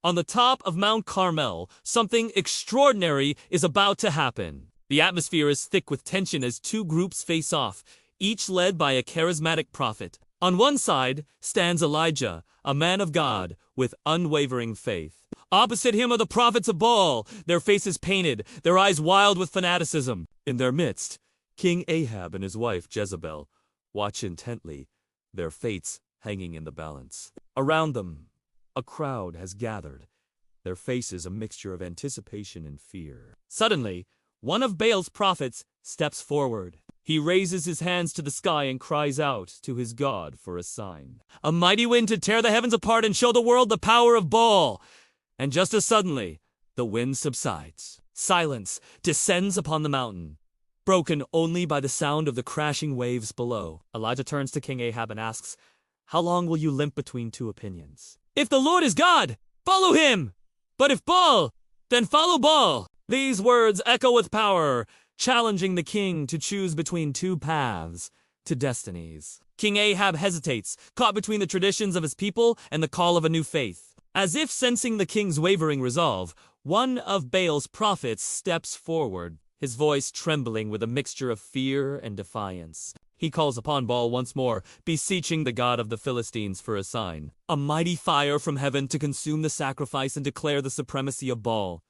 On the top of Mount Carmel, something extraordinary is about to happen. The atmosphere is thick with tension as two groups face off, each led by a charismatic prophet. On one side stands Elijah, a man of God with unwavering faith. Opposite him are the prophets of Baal, their faces painted, their eyes wild with fanaticism. In their midst, King Ahab and his wife Jezebel watch intently, their fates hanging in the balance. Around them, a crowd has gathered, their faces a mixture of anticipation and fear. Suddenly, one of Baal's prophets steps forward. He raises his hands to the sky and cries out to his God for a sign. A mighty wind to tear the heavens apart and show the world the power of Baal. And just as suddenly, the wind subsides. Silence descends upon the mountain, broken only by the sound of the crashing waves below. Elijah turns to King Ahab and asks, "How long will you limp between two opinions? If the Lord is God, follow him! But if Baal, then follow Baal!" These words echo with power, challenging the king to choose between two paths to destinies. King Ahab hesitates, caught between the traditions of his people and the call of a new faith. As if sensing the king's wavering resolve, one of Baal's prophets steps forward, his voice trembling with a mixture of fear and defiance. He calls upon Baal once more, beseeching the god of the Philistines for a sign. A mighty fire from heaven to consume the sacrifice and declare the supremacy of Baal.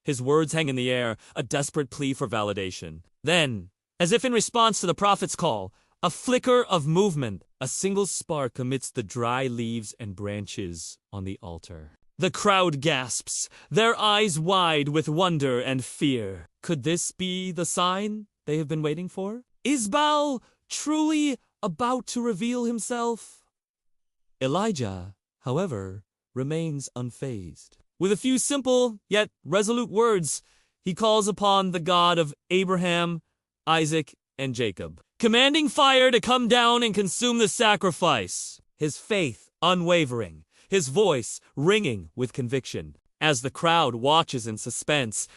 His words hang in the air, a desperate plea for validation. Then, as if in response to the prophet's call, a flicker of movement, a single spark amidst the dry leaves and branches on the altar. The crowd gasps, their eyes wide with wonder and fear. Could this be the sign they have been waiting for? Is Baal truly about to reveal himself? Elijah, however, remains unfazed. With a few simple yet resolute words, he calls upon the God of Abraham, Isaac, and Jacob, commanding fire to come down and consume the sacrifice. His faith unwavering, his voice ringing with conviction. As the crowd watches in suspense,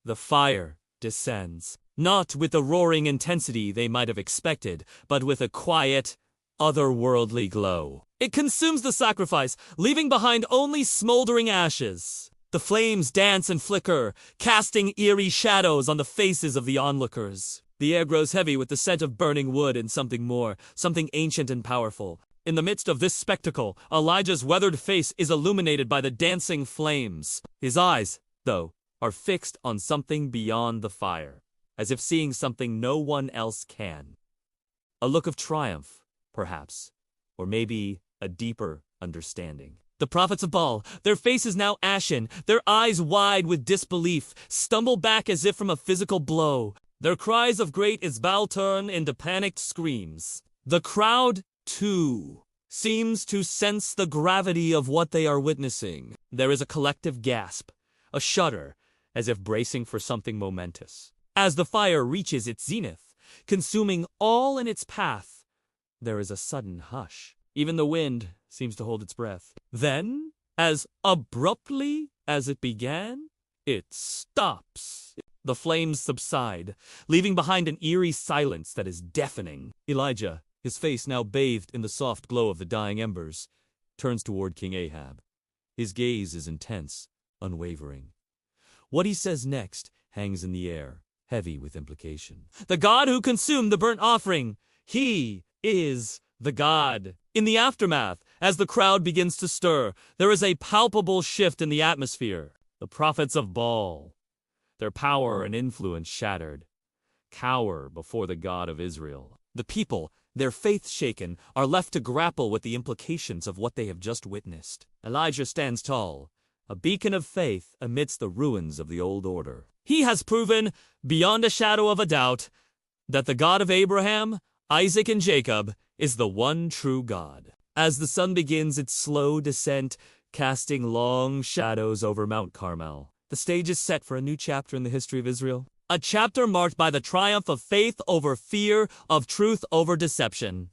the fire descends, not with the roaring intensity they might have expected, but with a quiet, otherworldly glow. It consumes the sacrifice, leaving behind only smoldering ashes. The flames dance and flicker, casting eerie shadows on the faces of the onlookers. The air grows heavy with the scent of burning wood and something more, something ancient and powerful. In the midst of this spectacle, Elijah's weathered face is illuminated by the dancing flames. His eyes, though, are fixed on something beyond the fire, as if seeing something no one else can. A look of triumph, perhaps, or maybe a deeper understanding. The prophets of Baal, their faces now ashen, their eyes wide with disbelief, stumble back as if from a physical blow. Their cries of "Great is Baal" turn into panicked screams. The crowd, too, seems to sense the gravity of what they are witnessing. There is a collective gasp, a shudder, as if bracing for something momentous. As the fire reaches its zenith, consuming all in its path, there is a sudden hush. Even the wind seems to hold its breath. Then, as abruptly as it began, it stops. The flames subside, leaving behind an eerie silence that is deafening. Elijah, his face now bathed in the soft glow of the dying embers, turns toward King Ahab. His gaze is intense, unwavering. What he says next hangs in the air, heavy with implication. The God who consumed the burnt offering, he is the God. In the aftermath, as the crowd begins to stir, there is a palpable shift in the atmosphere. The prophets of Baal, their power and influence shattered, cower before the God of Israel. The people, their faith shaken, are left to grapple with the implications of what they have just witnessed. Elijah stands tall, a beacon of faith amidst the ruins of the old order. He has proven, beyond a shadow of a doubt, that the God of Abraham, Isaac, and Jacob is the one true God. As the sun begins its slow descent, casting long shadows over Mount Carmel, the stage is set for a new chapter in the history of Israel. A chapter marked by the triumph of faith over fear, of truth over deception.